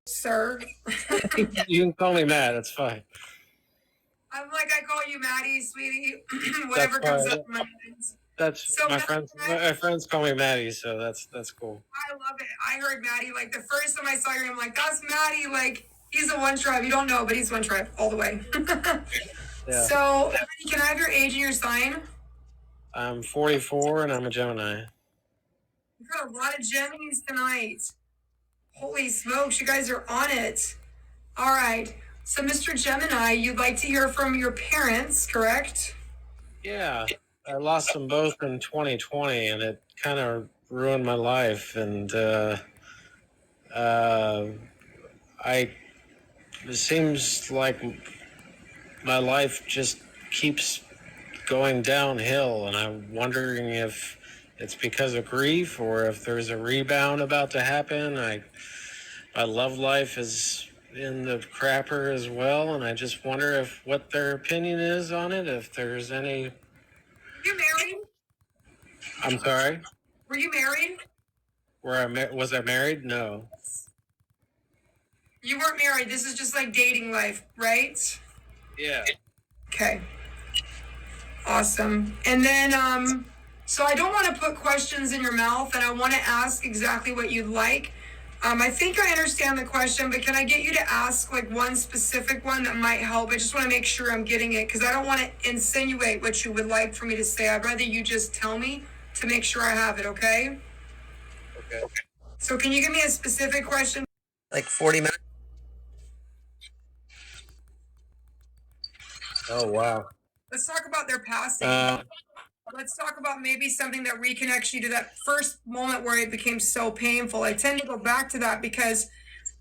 sir. You can call me Matt. That's fine. I'm like, I call you Maddie, sweetie. Whatever comes up in my mind. That's So my friends. My friends call me Maddie, so that's cool. I love it. I heard Maddie like the first time I saw your name. I'm like, that's Maddie. Like he's a one tribe. You don't know, but he's one tribe all the way. Yeah. So can I have your age and your sign? I'm 44 and I'm a Gemini. We've got a lot of Geminis tonight. Holy smokes, you guys are on it. All right. So, Mr. Gemini, you'd like to hear from your parents, correct? Yeah. I lost them both in 2020, and it kind of ruined my life. And it seems like my life just keeps going downhill, and I'm wondering if it's because of grief or if there's a rebound about to happen. My love life is in the crapper as well, and I just wonder if what their opinion is on it, if there's any. Were you married? I'm sorry? Were you married? Was I married? No. You weren't married. This is just like dating life, right? Yeah. Okay. Awesome. And then, so I don't want to put questions in your mouth, and I want to ask exactly what you'd like. I think I understand the question, but can I get you to ask like one specific one that might help? I just want to make sure I'm getting it because I don't want to insinuate what you would like for me to say. I'd rather you just tell me to make sure I have it, okay? Okay. So can you give me a specific question? Like 40 minutes. Oh, wow. Let's talk about their passing. Let's talk about maybe something that reconnects you to that first moment where it became so painful. I tend to go back to that because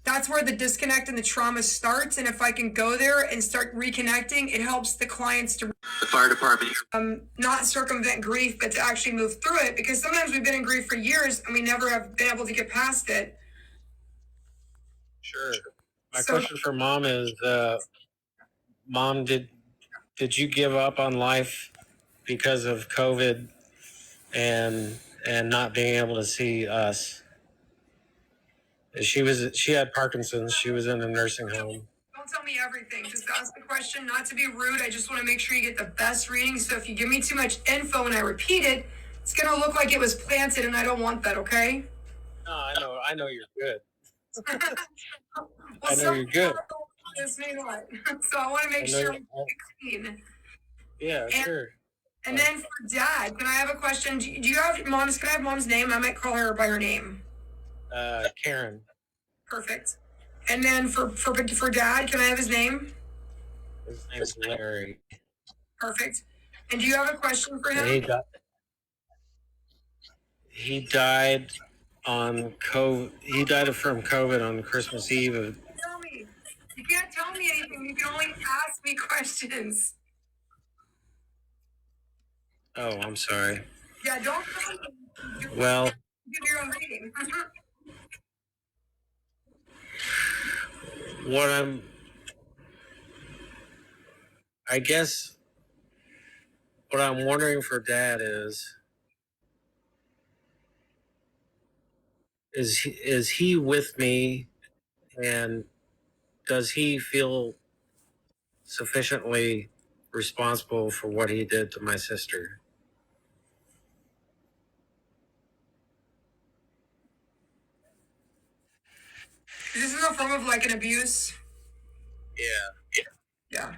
that's where the disconnect and the trauma starts. And if I can go there and start reconnecting, it helps the clients to The fire department. not circumvent grief, but to actually move through it. Because sometimes we've been in grief for years and we never have been able to get past it. Sure. My question for Mom is, Mom, did you give up on life because of COVID and not being able to see us? She had Parkinson's. She was in a nursing home. Don't tell me everything. Just ask the question, not to be rude. I just want to make sure you get the best reading. So if you give me too much info and I repeat it, it's going to look like it was planted, and I don't want that, okay? No, I know you're good. Well, I know you're good. So I want to make sure it's clean. Yeah, sure. And then for Dad, can I have a question? Do you have Mom's? Can I have Mom's name? I might call her by her name. Karen. Perfect. And then for Dad, can I have his name? His name's Larry. Perfect. And do you have a question for him? He died on COVID. He died from COVID on Christmas Eve. Tell me. You can't tell me anything. You can only ask me questions. Oh, I'm sorry. Yeah, don't tell me. Well, Give your own reading. I guess what I'm wondering for Dad is he with me, and does he feel sufficiently responsible for what he did to my sister? Is this in the form of like an abuse? Yeah.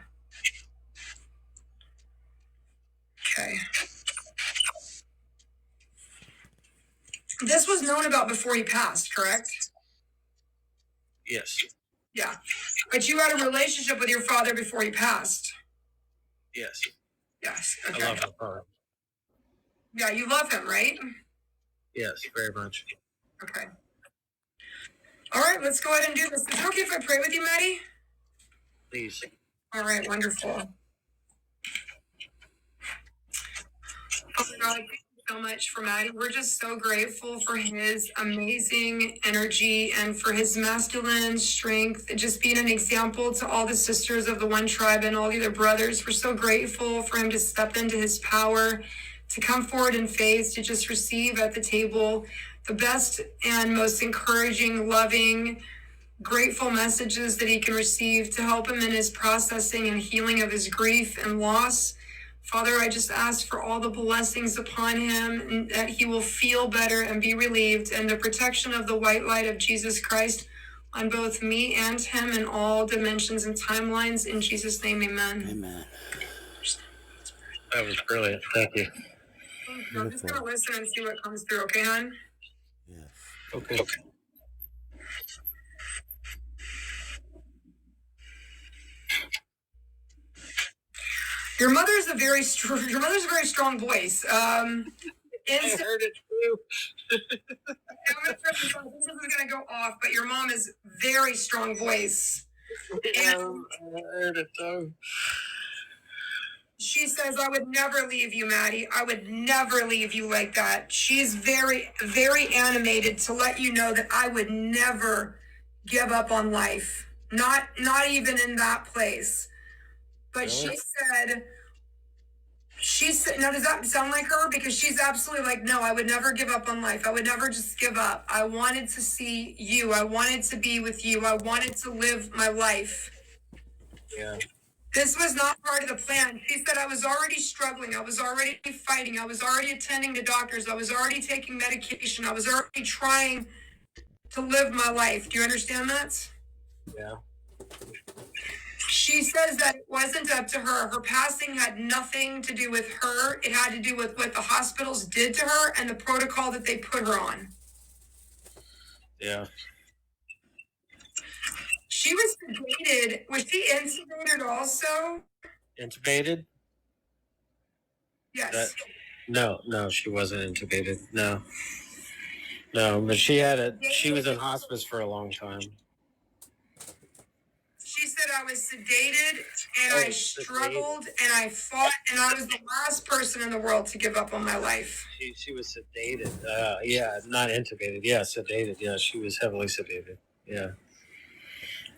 Okay. This was known about before he passed, correct? Yes. Yeah. But you had a relationship with your father before he passed? Yes. Yes. Okay. I love my father. Yeah, you love him, right? Yes, very much. Okay. All right, let's go ahead and do this. Is it okay if I pray with you, Maddie? Please. All right, wonderful. Oh my God, thank you so much for Maddie. We're just so grateful for his amazing energy and for his masculine strength, just being an example to all the sisters of the One Tribe and all the other brothers. We're so grateful for him to step into his power, to come forward in faith, to just receive at the table the best and most encouraging, loving, grateful messages that he can receive to help him in his processing and healing of his grief and loss. Father, I just ask for all the blessings upon him and that he will feel better and be relieved, and the protection of the white light of Jesus Christ on both me and him in all dimensions and timelines. In Jesus' name, amen. Amen. That was brilliant. Thank you. Thank you. I'm just going to listen and see what comes through, okay, hon? Yes. Okay. Your mother's a very strong voice. I heard it too. This is going to go off, but your mom is very strong voice. I heard it too. She says, I would never leave you, Maddie. I would never leave you like that. She's very, very animated to let you know that I would never give up on life. Not even in that place. But Really? she said, now does that sound like her? Because she's absolutely like, no, I would never give up on life. I would never just give up. I wanted to see you. I wanted to be with you. I wanted to live my life. Yeah. This was not part of the plan. She said, I was already struggling. I was already fighting. I was already attending to doctors. I was already taking medication. I was already trying to live my life. Do you understand that? Yeah. She says that it wasn't up to her. Her passing had nothing to do with her. It had to do with what the hospitals did to her and the protocol that they put her on. Yeah. She was sedated. Was she intubated also? Intubated? Yes. No, she wasn't intubated. No, but she had it. She was in hospice for a long time. She said I was sedated and I struggled and I fought and I was the last person in the world to give up on my life. She was sedated. Yeah, not intubated. Yeah, sedated. Yeah, she was heavily sedated. Yeah.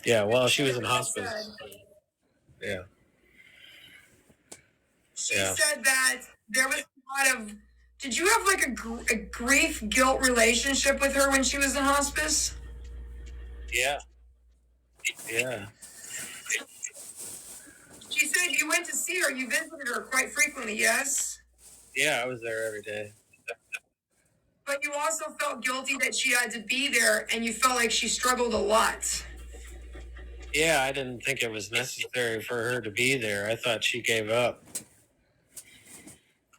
Yeah, well, she was in hospice. Yeah. She said that there was a lot of... Did you have like a grief-guilt relationship with her when she was in hospice? Yeah. Yeah. She said you went to see her. You visited her quite frequently, yes? Yeah, I was there every day. But you also felt guilty that she had to be there, and you felt like she struggled a lot. Yeah, I didn't think it was necessary for her to be there. I thought she gave up.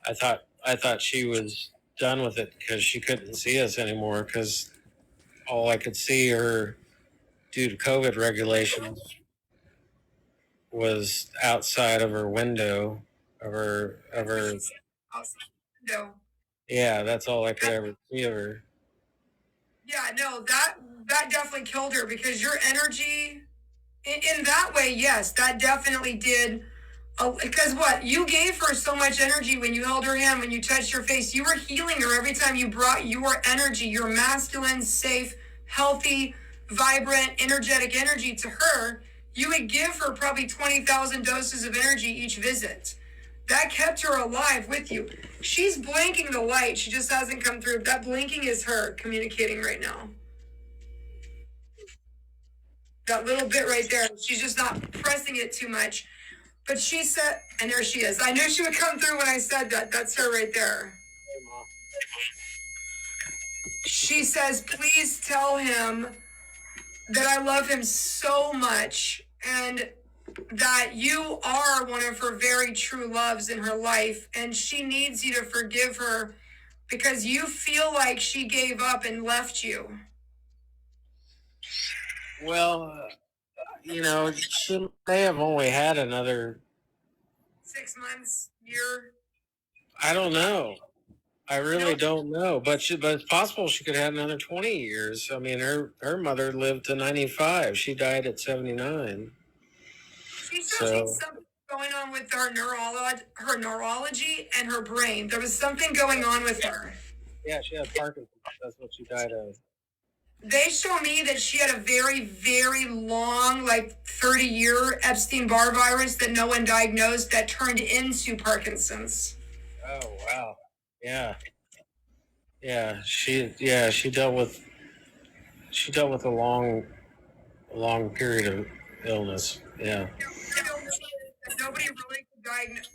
I thought she was done with it because she couldn't see us anymore, because all I could see her due to COVID regulations was outside of her window of her No. Yeah, that's all I could ever see of her. Yeah, no, that definitely killed her, because your energy in that way, yes, that definitely did. Because what? You gave her so much energy when you held her hand, when you touched her face. You were healing her every time you brought your energy, your masculine, safe, healthy, vibrant, energetic energy to her. You would give her probably 20,000 doses of energy each visit. That kept her alive with you. She's blinking the light. She just hasn't come through. That blinking is her communicating right now. That little bit right there. She's just not pressing it too much. But she said, and there she is. I knew she would come through when I said that. That's her right there. She says, please tell him that I love him so much and that you are one of her very true loves in her life. And she needs you to forgive her because you feel like she gave up and left you. Well, she may have only had another 6 months, year. I don't know. I really don't know, but it's possible she could have another 20 years. I mean, her mother lived to 95. She died at 79. She's something going on with her neurology and her brain. There was something going on with her. Yeah, she had Parkinson's. That's what she died of. They show me that she had a very, very long, like 30-year Epstein-Barr virus that no one diagnosed that turned into Parkinson's. Oh, wow. Yeah. Yeah, she dealt with a long long period of illness. Yeah. Nobody really could diagnose.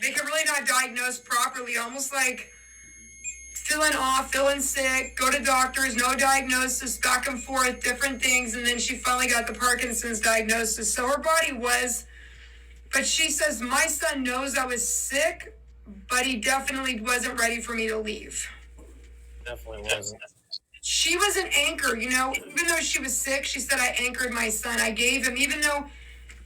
They could really not diagnose properly. Almost like feeling off, feeling sick, go to doctors, no diagnosis, back and forth, different things. And then she finally got the Parkinson's diagnosis. So her body was, but she says, my son knows I was sick, but he definitely wasn't ready for me to leave. Definitely wasn't. She was an anchor, even though she was sick, she said, I anchored my son. I gave him, even though,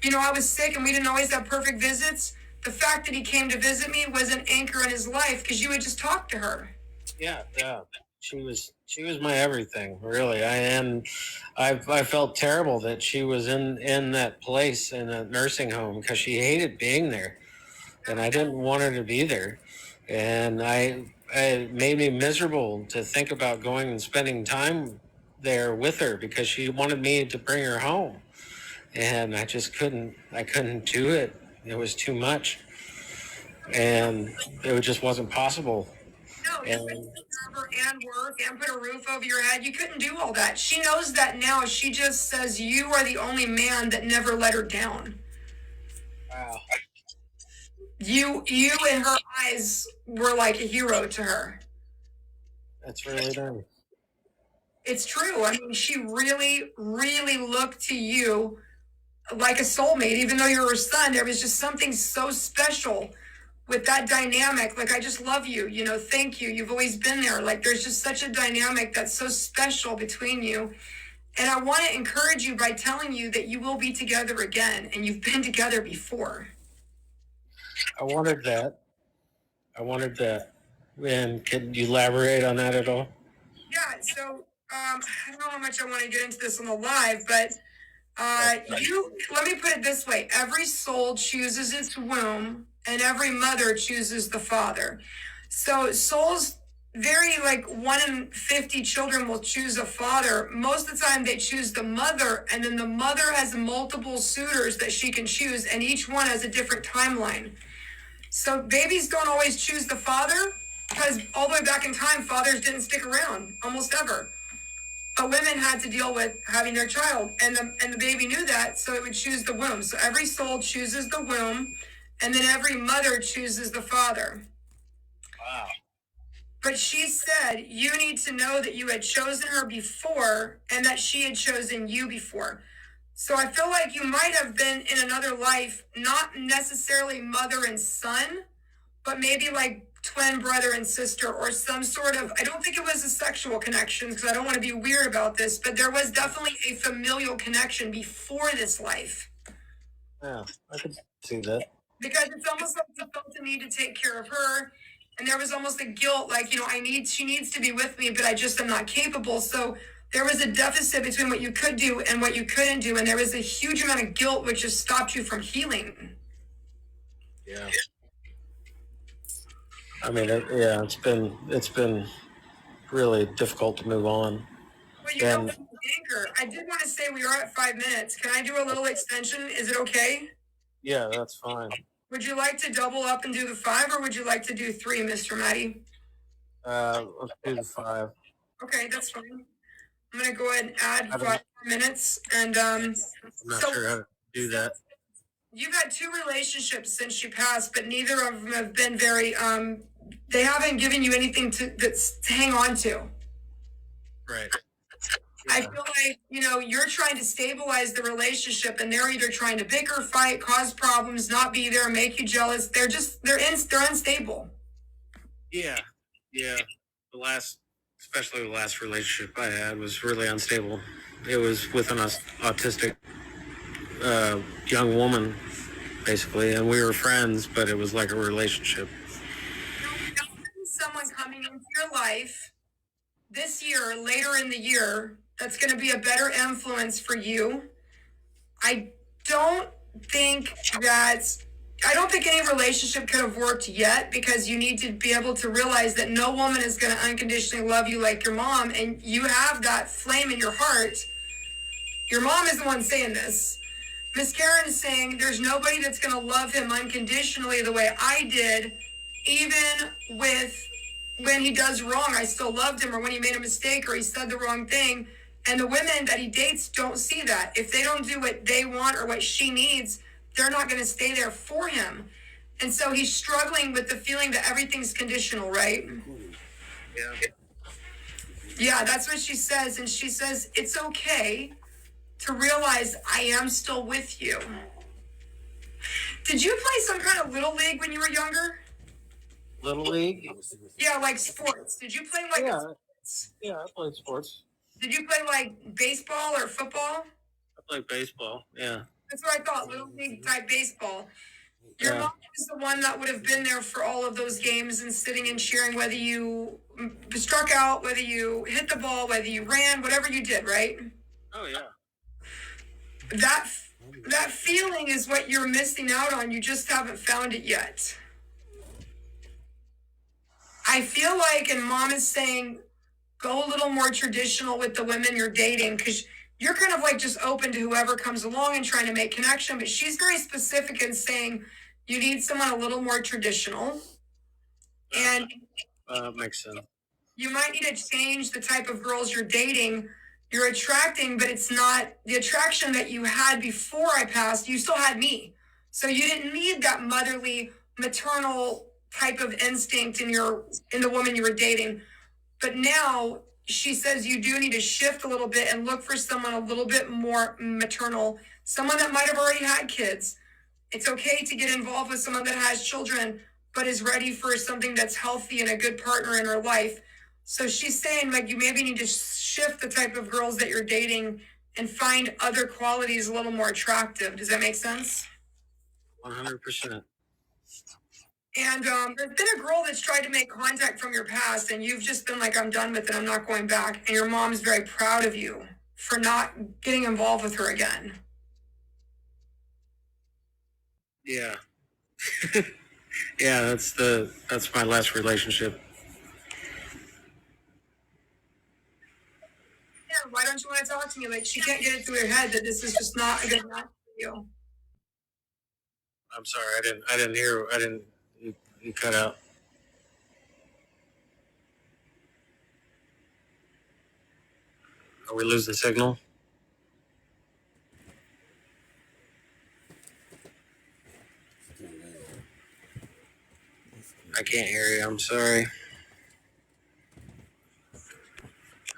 I was sick and we didn't always have perfect visits. The fact that he came to visit me was an anchor in his life because you would just talk to her. Yeah. She was my everything, really. I felt terrible that she was in that place in a nursing home because she hated being there, and I didn't want her to be there, and it made me miserable to think about going and spending time there with her because she wanted me to bring her home, and I just couldn't. I couldn't do it. It was too much, and it just wasn't possible. No, you couldn't serve her and work and put a roof over your head. You couldn't do all that. She knows that now. She just says you are the only man that never let her down. Wow. You in her eyes were like a hero to her. That's really nice. It's true. I mean, she really, really looked to you like a soulmate. Even though you're her son, there was just something so special with that dynamic. Like, I just love you, thank you. You've always been there. Like, there's just such a dynamic that's so special between you. And I want to encourage you by telling you that you will be together again. And you've been together before. I wanted that. And can you elaborate on that at all? Yeah, so I don't know how much I want to get into this on the live, but let me put it this way. Every soul chooses its womb, and every mother chooses the father. So souls, very like 1 in 50 children will choose a father. Most of the time they choose the mother, and then the mother has multiple suitors that she can choose, and each one has a different timeline. So babies don't always choose the father, because all the way back in time, fathers didn't stick around almost ever. But women had to deal with having their child, and the baby knew that, so it would choose the womb. So every soul chooses the womb, and then every mother chooses the father. Wow. But she said, you need to know that you had chosen her before, and that she had chosen you before. So I feel like you might have been in another life, not necessarily mother and son, but maybe like twin brother and sister, or some sort of, I don't think it was a sexual connection because I don't want to be weird about this, but there was definitely a familial connection before this life. Yeah, I could see that. Because it's almost like you felt the need to take care of her, and there was almost a guilt, like, she needs to be with me, but I just am not capable. So there was a deficit between what you could do and what you couldn't do, and there was a huge amount of guilt which just stopped you from healing. Yeah. I mean, it's been really difficult to move on. Well, you know, Anchor, I did want to say we are at 5 minutes. Can I do a little extension? Is it okay? Yeah, that's fine. Would you like to double up and do the 5, or would you like to do 3, Mr. Matty? Let's do the 5. Okay, that's fine. I'm going to go ahead and add 5 more minutes. And I'm not sure how to do that. You've had 2 relationships since she passed, but neither of them have been very, they haven't given you anything to hang on to. Right. Yeah. I feel like, you're trying to stabilize the relationship, and they're either trying to bicker, fight, cause problems, not be there, make you jealous. They're unstable. Yeah. Especially the last relationship I had was really unstable. It was with an autistic young woman, basically, and we were friends, but it was like a relationship. Someone coming into your life this year, later in the year, that's going to be a better influence for you. I don't think any relationship could have worked yet, because you need to be able to realize that no woman is going to unconditionally love you like your mom, and you have that flame in your heart. Your mom is the one saying this. Miss Karen is saying there's nobody that's going to love him unconditionally the way I did, even with when he does wrong, I still loved him, or when he made a mistake or he said the wrong thing. And the women that he dates don't see that. If they don't do what they want or what she needs, they're not going to stay there for him. And so he's struggling with the feeling that everything's conditional, right? Yeah. Yeah, that's what she says. And she says, it's okay to realize I am still with you. Did you play some kind of little league when you were younger? Little League? Yeah, like sports. Did you play like Yeah, I played sports. Did you play like baseball or football? I played baseball, yeah. That's what I thought, little league type baseball. Your Yeah. mom was the one that would have been there for all of those games and sitting and cheering, whether you struck out, whether you hit the ball, whether you ran, whatever you did, right? Oh, yeah. That feeling is what you're missing out on. You just haven't found it yet. I feel like, and mom is saying, go a little more traditional with the women you're dating, because you're kind of like just open to whoever comes along and trying to make connection. But she's very specific in saying you need someone a little more traditional. And Makes sense. you might need to change the type of girls you're dating. You're attracting, but it's not the attraction that you had before I passed. You still had me. So you didn't need that motherly, maternal type of instinct in the woman you were dating. But now she says you do need to shift a little bit and look for someone a little bit more maternal, someone that might have already had kids. It's okay to get involved with someone that has children, but is ready for something that's healthy and a good partner in her life. So she's saying, like, you maybe need to shift the type of girls that you're dating and find other qualities a little more attractive. Does that make sense? 100%. And there's been a girl that's tried to make contact from your past, and you've just been like, I'm done with it. I'm not going back. And your mom's very proud of you for not getting involved with her again. Yeah. Yeah, that's my last relationship. Yeah, why don't you want to talk to me? Like, she can't get it through her head that this is just not a good match for you. I'm sorry, I didn't hear. You cut out. Are we losing signal? I can't hear you. I'm sorry.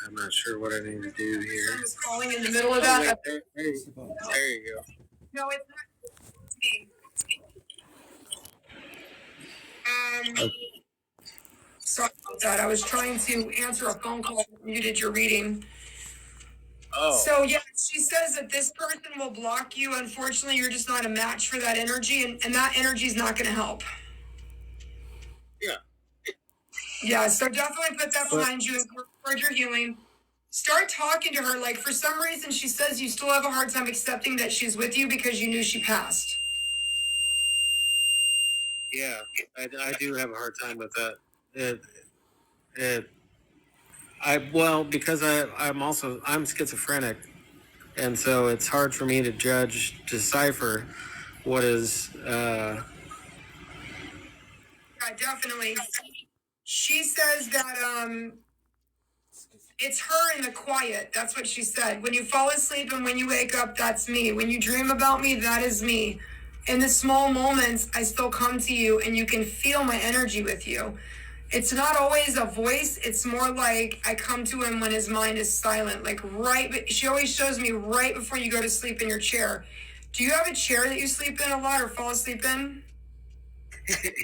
I'm not sure what I need to do here. I was calling in the middle of that. Wait, there you go. No, it's not me. Sorry about that. I was trying to answer a phone call when you did your reading. Oh. So, yeah, she says that this person will block you. Unfortunately, you're just not a match for that energy, and that energy is not going to help. Yeah. Yeah, so definitely put that behind you and work toward your healing. Start talking to her. Like, for some reason, she says you still have a hard time accepting that she's with you because you knew she passed. Yeah, I do have a hard time with that. Because I'm schizophrenic, and so it's hard for me to decipher what is. Yeah, definitely. She says that it's her in the quiet. That's what she said. When you fall asleep and when you wake up, that's me. When you dream about me, that is me. In the small moments, I still come to you and you can feel my energy with you. It's not always a voice. It's more like I come to him when his mind is silent. Like she always shows me right before you go to sleep in your chair. Do you have a chair that you sleep in a lot or fall asleep in?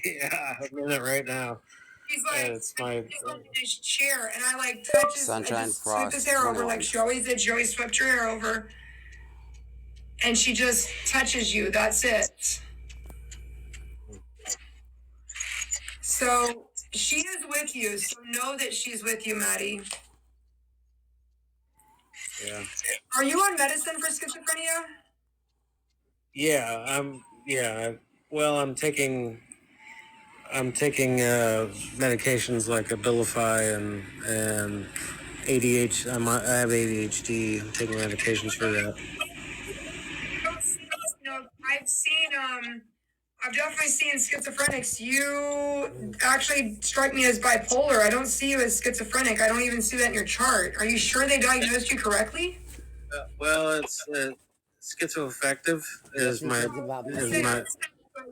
Yeah, I'm in it right now. He's like, it's my his chair, and I like touch his, Sunshine I just Frost sweep his hair over 21. like she always did. She always swept your hair over, and she just touches you. That's it. So she is with you. So know that she's with you, Maddie. Yeah. Are you on medicine for schizophrenia? Yeah, I'm taking medications like Abilify and ADHD. I have ADHD. I'm taking medications for that. You know, I've seen I've definitely seen schizophrenics. You actually strike me as bipolar. I don't see you as schizophrenic. I don't even see that in your chart. Are you sure they diagnosed you correctly? Well, it's schizoaffective is my is my.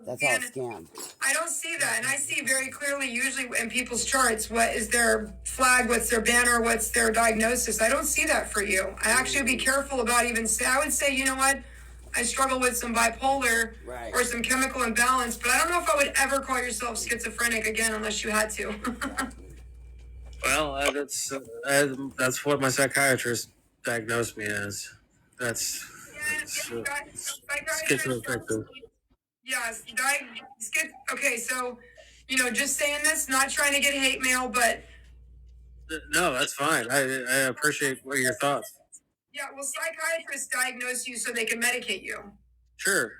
That's all scam. I don't see that, and I see very clearly usually in people's charts what is their flag, what's their banner, what's their diagnosis. I don't see that for you. I actually would be careful about even say. I would say, you know what, I struggle with some bipolar or some chemical imbalance, but I don't know if I would ever call yourself schizophrenic again unless you had to. Well, that's what my psychiatrist diagnosed me as. That's schizoaffective. Yes, okay, so, just saying this, not trying to get hate mail, but No, that's fine. I appreciate what your thoughts. yeah, well, psychiatrists diagnose you so they can medicate you. Sure.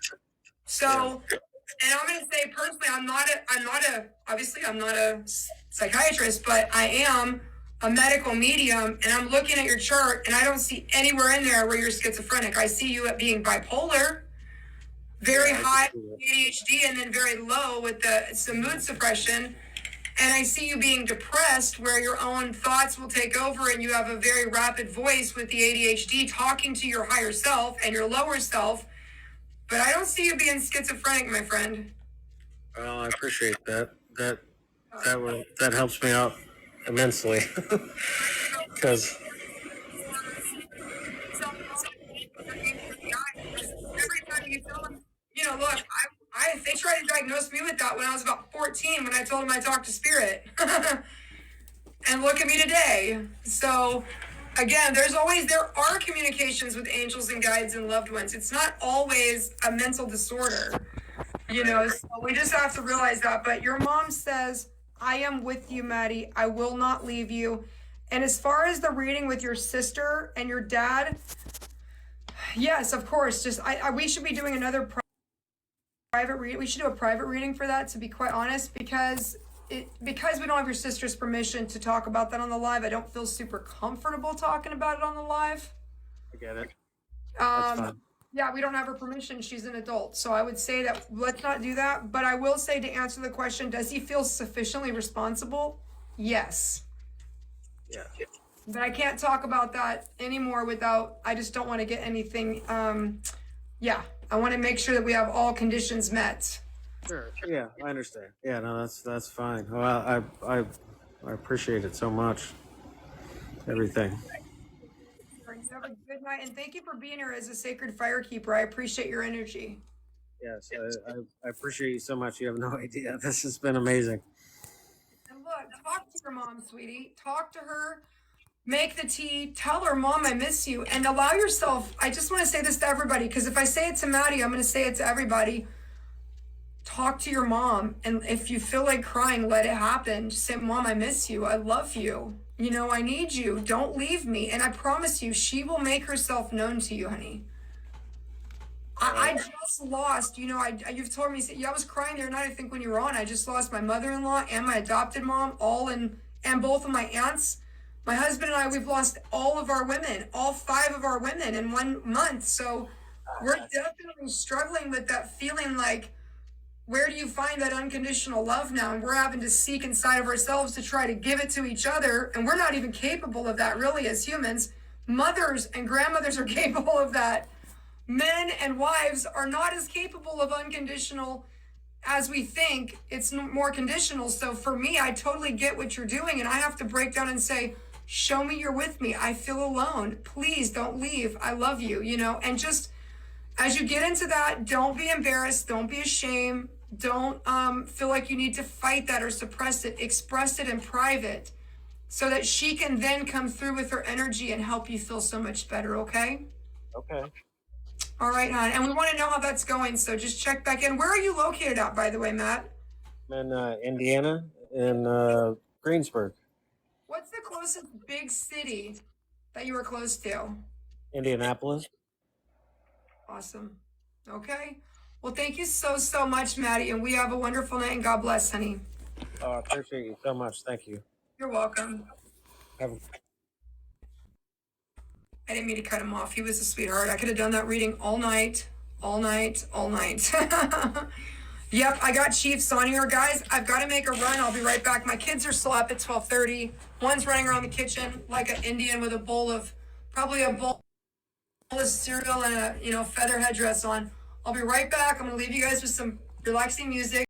So, and I'm going to say personally, obviously I'm not a psychiatrist, but I am a medical medium, and I'm looking at your chart, and I don't see anywhere in there where you're schizophrenic. I see you at being bipolar, very high ADHD, and then very low with some mood suppression. And I see you being depressed where your own thoughts will take over and you have a very rapid voice with the ADHD talking to your higher self and your lower self. But I don't see you being schizophrenic, my friend. Well, I appreciate that. That helps me out immensely. Because every time you tell them, look, they tried to diagnose me with that when I was about 14 when I told them I talked to spirit. And look at me today. So again, there are communications with angels and guides and loved ones. It's not always a mental disorder, so we just have to realize that. But your mom says, I am with you, Maddie. I will not leave you. And as far as the reading with your sister and your dad, yes, of course. Just we should be doing another private reading. We should do a private reading for that, to be quite honest, because we don't have your sister's permission to talk about that on the live. I don't feel super comfortable talking about it on the live. I get it. That's fine. Yeah, we don't have her permission. She's an adult. So I would say that let's not do that. But I will say, to answer the question, does he feel sufficiently responsible? Yes. Yeah. But I can't talk about that anymore I just don't want to get anything. I want to make sure that we have all conditions met. Sure. Yeah, I understand. Yeah, no, that's fine. Well, I appreciate it so much. Everything. Have a good night, and thank you for being here as a sacred fire keeper. I appreciate your energy. Yes, I appreciate you so much. You have no idea. This has been amazing. And look, talk to your mom, sweetie. Talk to her. Make the tea. Tell her, Mom, I miss you. And allow yourself. I just want to say this to everybody, because if I say it to Maddie, I'm going to say it to everybody. Talk to your mom, and if you feel like crying, let it happen. Just say, Mom, I miss you. I love you. I need you. Don't leave me. And I promise you, she will make herself known to you, honey. I just lost, you've told me, I was crying the other night, I think, when you were on. I just lost my mother-in-law and my adopted mom, and both of my aunts. My husband and I, we've lost all of our women, all 5 of our women in 1 month. So we're definitely struggling with that feeling like, where do you find that unconditional love now? And we're having to seek inside of ourselves to try to give it to each other. And we're not even capable of that, really, as humans. Mothers and grandmothers are capable of that. Men and wives are not as capable of unconditional as we think. It's more conditional. So for me, I totally get what you're doing. And I have to break down and say, show me you're with me. I feel alone. Please don't leave. I love you, and just as you get into that, don't be embarrassed. Don't be ashamed. Don't feel like you need to fight that or suppress it. Express it in private so that she can then come through with her energy and help you feel so much better, okay? Okay. All right, hon. And we want to know how that's going, so just check back in. Where are you located at, by the way, Matt? I'm in Indiana, in Greensburg. What's the closest big city that you were close to? Indianapolis. Awesome. Okay. Well, thank you so much, Maddie, and we have a wonderful night, and God bless, honey. Oh, I appreciate you so much. Thank you. You're welcome. Have a I didn't mean to cut him off. He was a sweetheart. I could have done that reading all night. Yep, I got Chiefs on here, guys. I've got to make a run. I'll be right back. My kids are still up at 12:30. One's running around the kitchen like an Indian with probably a bowl of cereal and a feather headdress on. I'll be right back. I'm gonna leave you guys with some relaxing music.